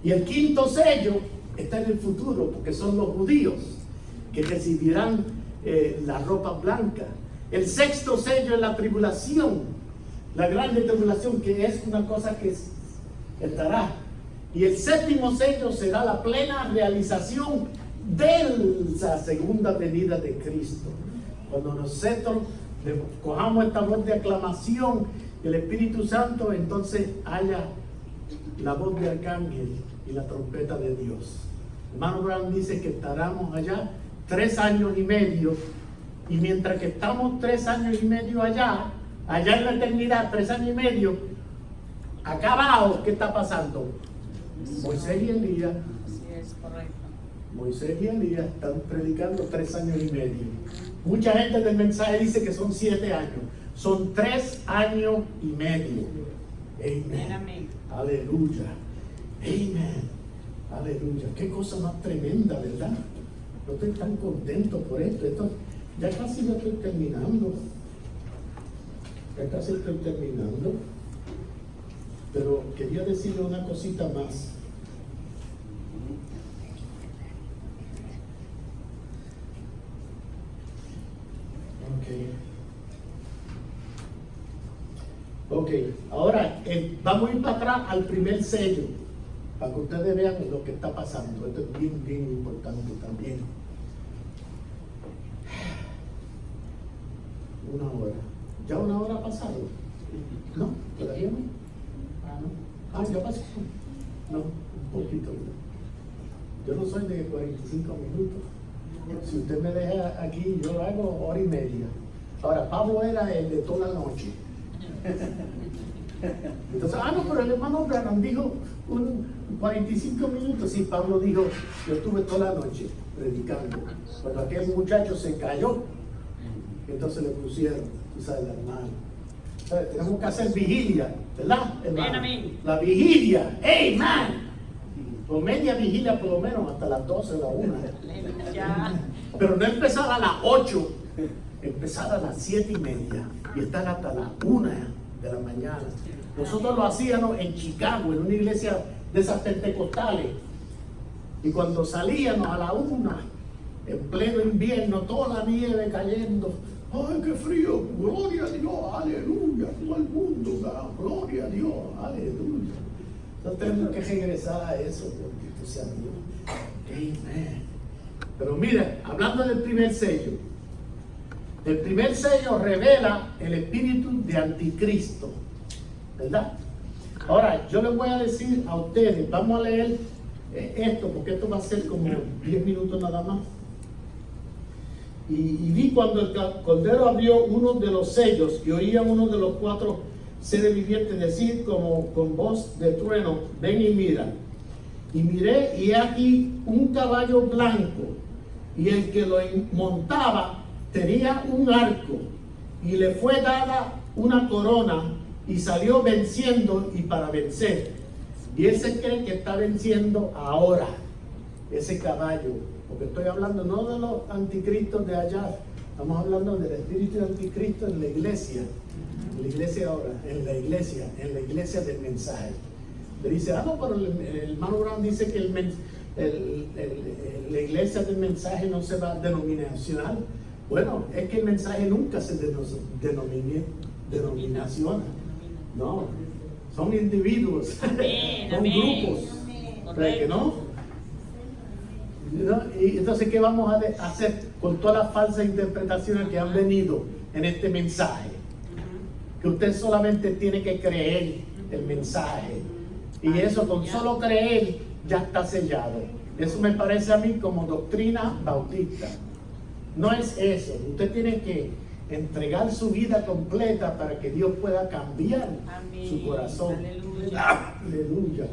Y el 5º sello está en el futuro, porque son los judíos que recibirán la ropa blanca. El 6º sello es la tribulación, la grande tribulación, que es una cosa que estará. Y el 7º sello será la plena realización de la segunda venida de Cristo. Cuando nosotros cojamos esta voz de aclamación del Espíritu Santo, entonces haya la voz de arcángel y la trompeta de Dios. Hermano Brown dice que estaremos allá 3 años y medio, y mientras que estamos 3 años y medio allá en la eternidad, 3 años y medio, acá abajo, ¿qué está pasando? Moisés y Elías. Así es, correcto. Moisés y Elías están predicando 3 años y medio. Mucha gente del mensaje dice que son 7 años. Son 3 años y medio. Amén. Amén. Aleluya. Amén. Aleluya. Qué cosa más tremenda, ¿verdad? No estoy tan contento por esto. Ya casi lo estoy terminando. Pero quería decirle una cosita más. Ok, ahora vamos a ir para atrás al primer sello, para que ustedes vean lo que está pasando. Esto es bien, bien importante también. 1 hora. ¿Ya 1 hora ha pasado? ¿No? ¿Todavía no? Ah, ¿ya pasó? No, un poquito. Yo no soy de 45 minutos. Si usted me deja aquí, yo hago 1 hora y media. Ahora, Pablo era el de toda la noche. Entonces, no, pero el hermano Branham dijo 45 minutos. Sí, Pablo dijo, yo estuve toda la noche predicando. Cuando aquel muchacho se cayó, Entonces le pusieron, tú sabes, la hermana. ¿Sabes? Tenemos que hacer vigilia, ¿verdad, hermano? Amén. La vigilia, ¡hey, man! O media vigilia por lo menos, hasta las 12 o la 1. Aleluya. Pero no empezar a las 8, empezar a las 7:30 y estar hasta las 1 de la mañana. Nosotros lo hacíamos en Chicago, en una iglesia de esas pentecostales. Y cuando salíamos a la 1, en pleno invierno, toda la nieve cayendo. ¡Ay, qué frío! ¡Gloria a Dios! ¡Aleluya! Todo el mundo, ¿verdad? ¡Gloria a Dios! ¡Aleluya! Entonces tenemos que regresar a eso, porque sea Dios. Amén. Pero mira, hablando del primer sello. El primer sello revela el espíritu de anticristo, ¿verdad? Ahora, yo les voy a decir a ustedes, vamos a leer esto, porque esto va a ser como 10 minutos nada más. Y vi cuando el Cordero abrió uno de los sellos y oía uno de los 4 seres vivientes decir como con voz de trueno, ven y mira. Y miré y he aquí un caballo blanco, y el que lo montaba tenía un arco, y le fue dada una corona, y salió venciendo y para vencer. Y él se cree que está venciendo ahora ese caballo. Porque estoy hablando no de los anticristos de allá, estamos hablando del espíritu de anticristo en la iglesia ahora, en la iglesia del mensaje. Le dice, no, pero el hermano Brown dice que la iglesia del mensaje no se va denominacional. Bueno, es que el mensaje nunca se denominaciona, no, son individuos, Amén, son amén. grupos, ¿verdad que no? ¿No? Y entonces, ¿qué vamos a hacer con todas las falsas interpretaciones que han venido en este mensaje? Que usted solamente tiene que creer el mensaje. Y eso, con solo creer, ya está sellado. Eso me parece a mí como doctrina bautista. No es eso. Usted tiene que entregar su vida completa para que Dios pueda cambiar Amén. su corazón. Aleluya. Aleluya.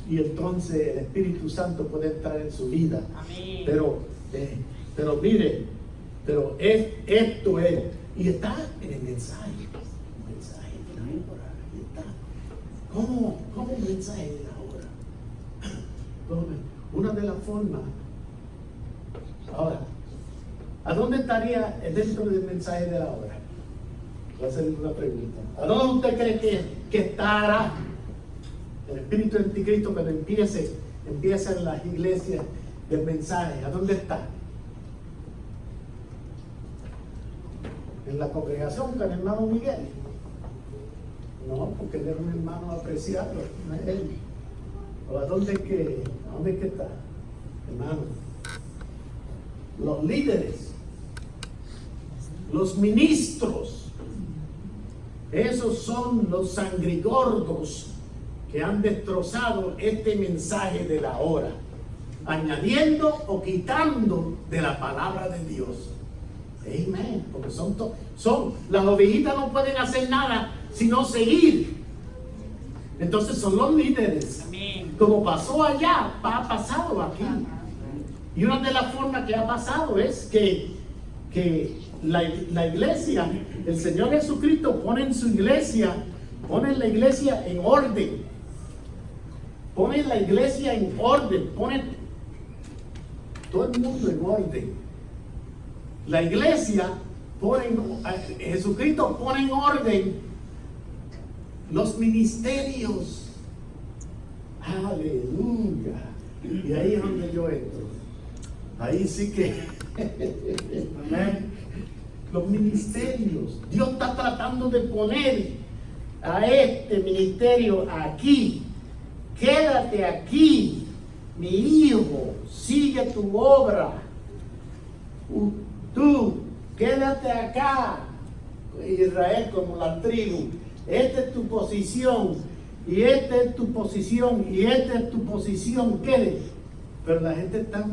Y entonces el Espíritu Santo puede entrar en su vida. Amén. Pero mire, esto es, y está en el mensaje. El mensaje de la hora, ahí está. ¿Cómo un mensaje de la hora? Una de las formas. Ahora, ¿a dónde estaría dentro del mensaje de la hora? Voy a hacerle una pregunta. ¿A dónde usted cree que estará el espíritu de anticristo cuando empieza en las iglesias del mensaje? ¿A dónde está? ¿En la congregación con el hermano Miguel? No, porque él era un hermano apreciado, no es él. ¿O a dónde es que está? Hermano, los líderes, los ministros, esos son los sangrigordos que han destrozado este mensaje de la hora, añadiendo o quitando de la palabra de Dios. Amén. Porque las ovejitas no pueden hacer nada sino seguir. Entonces son los líderes. Amén. Como pasó allá, ha pasado aquí. Y una de las formas que ha pasado es que la iglesia, el Señor Jesucristo pone en su iglesia, pone la iglesia en orden. Pone la iglesia en orden, pone todo el mundo en orden. La iglesia Jesucristo pone en orden los ministerios. Aleluya. Y ahí es donde yo entro. Ahí sí que amén. Los ministerios. Dios está tratando de poner a este ministerio aquí. Quédate aquí, mi hijo, sigue tu obra. Tú, quédate acá, Israel, como la tribu. Esta es tu posición, y esta es tu posición, y esta es tu posición. ¿Qué? Pero la gente está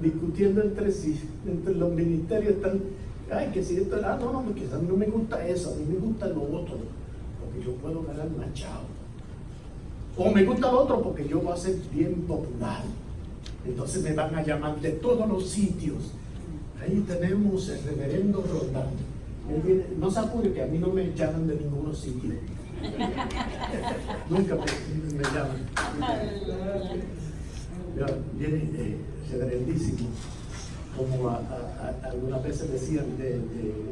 discutiendo entre sí, entre los ministerios están, ay, que si esto, no, porque a mí no me gusta eso, a mí me gusta lo otro, porque yo puedo ganar más chavo. O me gusta lo otro porque yo voy a ser bien popular. Entonces me van a llamar de todos los sitios. Ahí tenemos el reverendo Roldán. Él viene, no se apure que a mí no me llaman de ninguno sitio. Nunca me llaman. Viene reverendísimo, como algunas veces decían de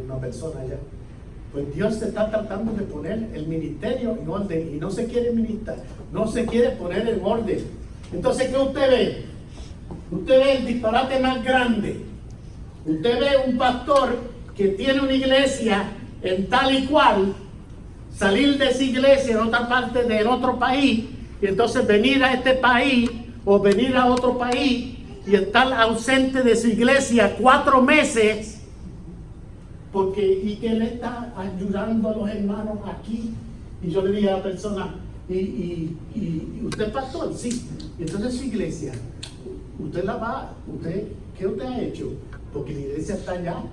una persona allá. Pues Dios se está tratando de poner el ministerio en orden y no se quiere ministrar, no se quiere poner en orden. Entonces, ¿qué usted ve? Usted ve el disparate más grande. Usted ve un pastor que tiene una iglesia en tal y cual, salir de esa iglesia en otra parte de otro país, y entonces venir a este país o venir a otro país y estar ausente de su iglesia 4 meses, porque y que él está ayudando a los hermanos aquí. Y yo le dije a la persona, y usted es pastor, sí, y entonces su iglesia, ¿qué usted ha hecho? Porque la iglesia está allá.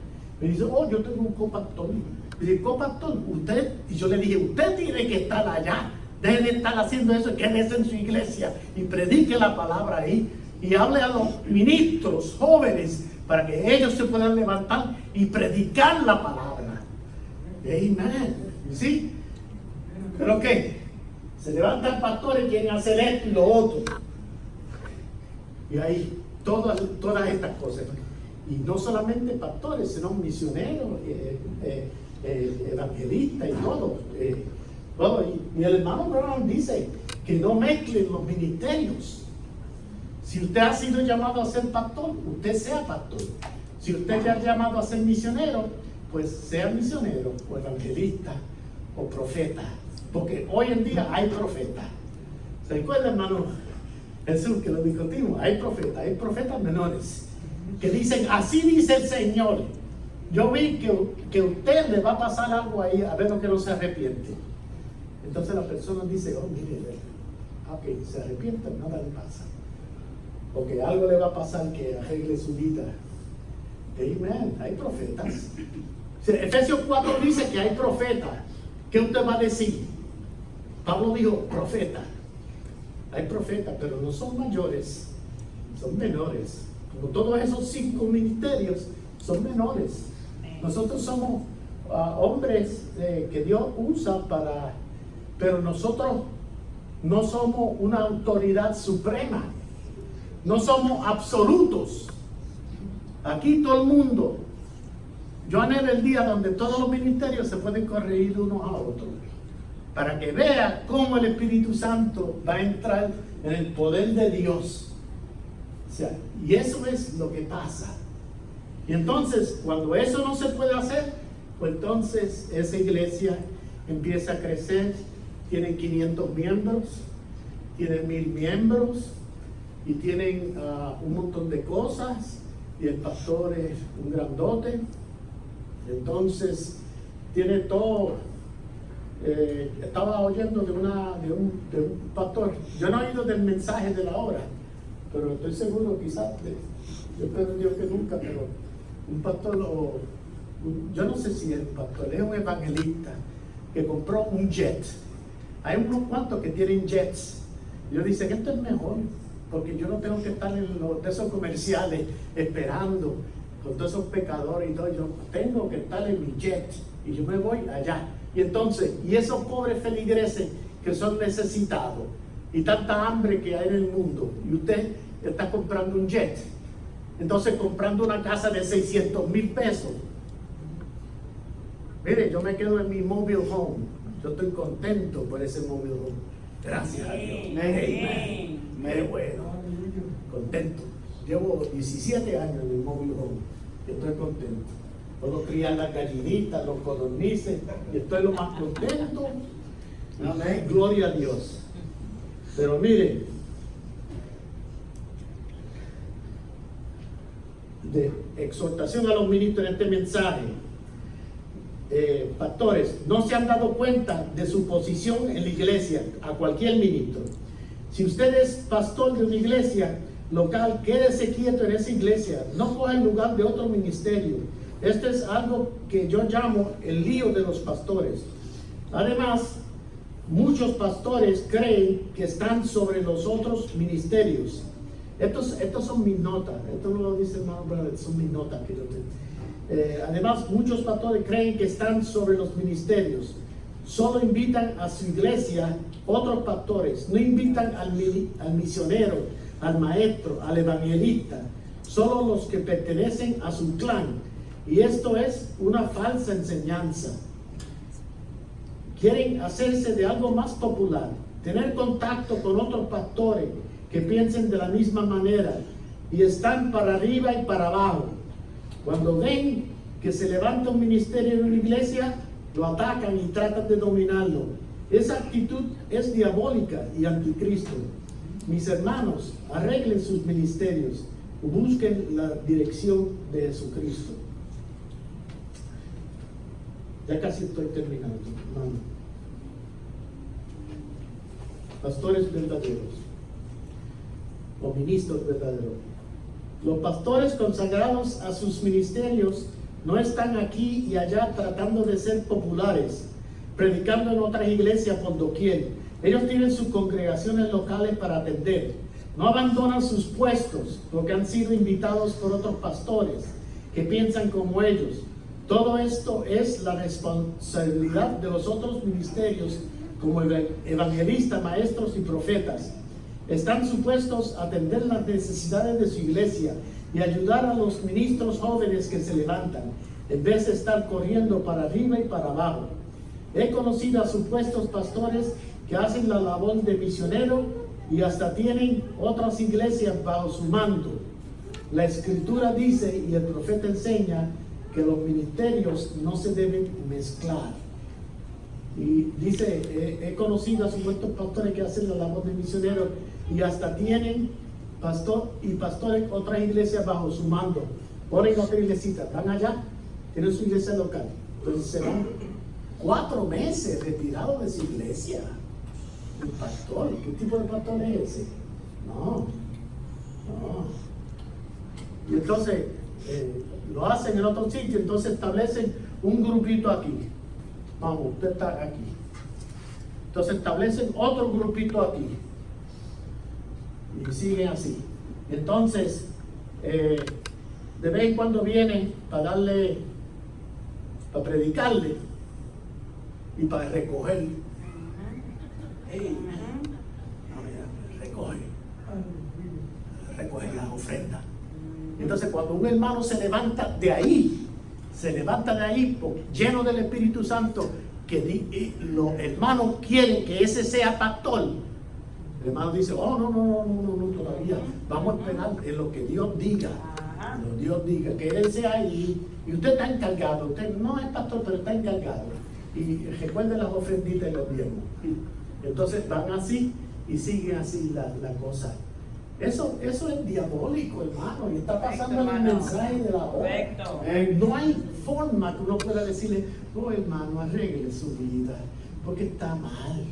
Me dice, yo tengo un copastor. Me dice, copastor, usted, y yo le dije, usted tiene que estar allá, deje de estar haciendo eso, quédese en su iglesia y predique la palabra ahí, y hable a los ministros jóvenes para que ellos se puedan levantar y predicar la palabra. Amén. ¿Sí? ¿Pero qué? Se levantan pastores y quieren hacer esto y lo otro. Y ahí, todas estas cosas. Y no solamente pastores, sino misioneros, evangelistas y todo. Y el hermano Brown dice que no mezclen los ministerios. Si usted ha sido llamado a ser pastor, usted sea pastor. Si usted ya ha llamado a ser misionero, pues sea misionero o evangelista o profeta. Porque hoy en día hay profetas. ¿Se recuerda, hermano Jesús, que lo discutimos? Hay profetas menores que dicen, así dice el Señor. Yo vi que a usted le va a pasar algo ahí, a ver lo que no se arrepiente. Entonces la persona dice, mire, ok, se arrepiente, nada le pasa. Porque algo le va a pasar que arregle su vida. Amén, hay profetas. Efesios 4 dice que hay profetas. ¿Qué usted va a decir? Pablo dijo, profeta. Hay profetas, pero no son mayores, son menores. Como todos esos 5 ministerios son menores. Nosotros somos hombres que Dios usa pero nosotros no somos una autoridad suprema. No somos absolutos. Aquí todo el mundo. Yo anhelo el día donde todos los ministerios se pueden corregir unos a otros, para que vea cómo el Espíritu Santo va a entrar en el poder de Dios. O sea, y eso es lo que pasa. Y entonces, cuando eso no se puede hacer, pues entonces esa iglesia empieza a crecer. Tienen 500 miembros, tienen 1000 miembros, y tienen un montón de cosas, y el pastor es un grandote. Entonces tiene todo. Estaba oyendo de un pastor. Yo no he oído del mensaje de la hora, pero estoy seguro, quizás, yo espero Dios que nunca, pero un pastor, yo no sé si es un pastor, es un evangelista que compró un jet. Hay unos cuantos que tienen jets. Yo dicen, esto es mejor, porque yo no tengo que estar en los de esos comerciales esperando con todos esos pecadores y todo. Yo tengo que estar en mi jet y yo me voy allá. Y entonces, y esos pobres feligreses que son necesitados y tanta hambre que hay en el mundo, y usted está comprando un jet, entonces comprando una casa de 600,000 pesos. Mire, yo me quedo en mi mobile home. Yo estoy contento por ese mobile home. Gracias a Dios. Amén. Qué bueno. Contento. Llevo 17 años en el mobile home y estoy contento. Puedo criar las gallinitas, los codornices, y estoy lo más contento. Amén. Gloria a Dios. Pero miren, de exhortación a los ministros en este mensaje. Pastores, no se han dado cuenta de su posición en la iglesia, a cualquier ministro. Si usted es pastor de una iglesia local, quédese quieto en esa iglesia, no coja el lugar de otro ministerio. Esto es algo que yo llamo el lío de los pastores. Además, muchos pastores creen que están sobre los otros ministerios. Estos son mis notas. Esto no lo dice el hermano Brown, son mis notas que yo tengo. Además, muchos pastores creen que están sobre los ministerios. Solo invitan a su iglesia otros pastores. No invitan al misionero, al maestro, al evangelista. Solo los que pertenecen a su clan. Y esto es una falsa enseñanza. Quieren hacerse de algo más popular, tener contacto con otros pastores que piensen de la misma manera y están para arriba y para abajo. Cuando ven que se levanta un ministerio en una iglesia, lo atacan y tratan de dominarlo. Esa actitud es diabólica y anticristo. Mis hermanos, arreglen sus ministerios, busquen la dirección de Jesucristo. Ya casi estoy terminando, hermano. Pastores verdaderos o ministros verdaderos. Los pastores consagrados a sus ministerios no están aquí y allá tratando de ser populares, predicando en otras iglesias por doquier. Ellos tienen sus congregaciones locales para atender. No abandonan sus puestos porque han sido invitados por otros pastores que piensan como ellos. Todo esto es la responsabilidad de los otros ministerios como evangelistas, maestros y profetas. Están supuestos a atender las necesidades de su iglesia y ayudar a los ministros jóvenes que se levantan, en vez de estar corriendo para arriba y para abajo. He conocido a supuestos pastores que hacen la labor de misionero y hasta tienen otras iglesias bajo su mando. La escritura dice y el profeta enseña que los ministerios no se deben mezclar. Y dice, he conocido a supuestos pastores que hacen la labor de misionero y hasta tienen pastores otras iglesias bajo su mando. Ponen otra iglesita, van allá, tienen su iglesia local. Entonces se van 4 meses retirados de su iglesia. El pastor, ¿qué tipo de pastor es ese? No. Y entonces lo hacen en otro sitio, entonces establecen un grupito aquí. Vamos, usted está aquí. Entonces establecen otro grupito aquí. Y siguen así. Entonces, de vez en cuando vienen para predicarle y para recoger. Hey, recoge las ofrendas. Entonces, cuando un hermano se levanta de ahí, lleno del Espíritu Santo, que los hermanos quieren que ese sea pastor, el hermano dice, oh, no, todavía, vamos a esperar en lo que Dios diga. Dios diga que él sea ahí y usted está encargado, usted no es pastor, pero está encargado. Y recuerden las ofrenditas y los diezmos. Entonces van así y siguen así la cosa. Eso es diabólico, hermano, y está pasando en el mensaje de la hora. No hay forma que uno pueda decirle, oh hermano, arregle su vida, porque está mal.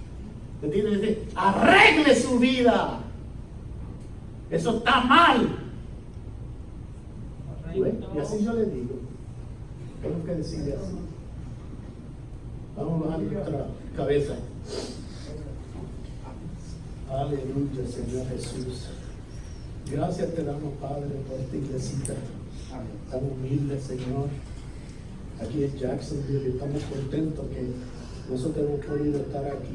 Le tiene que decir, arregle su vida. Eso está mal. ¿Ven? Y así yo le digo. Tengo que decirle así. Vamos a bajar nuestra cabeza. Aleluya, Señor Jesús. Gracias te damos, Padre, por esta iglesita tan humilde, Señor. Aquí es Jacksonville y estamos contentos que nosotros hemos podido estar aquí.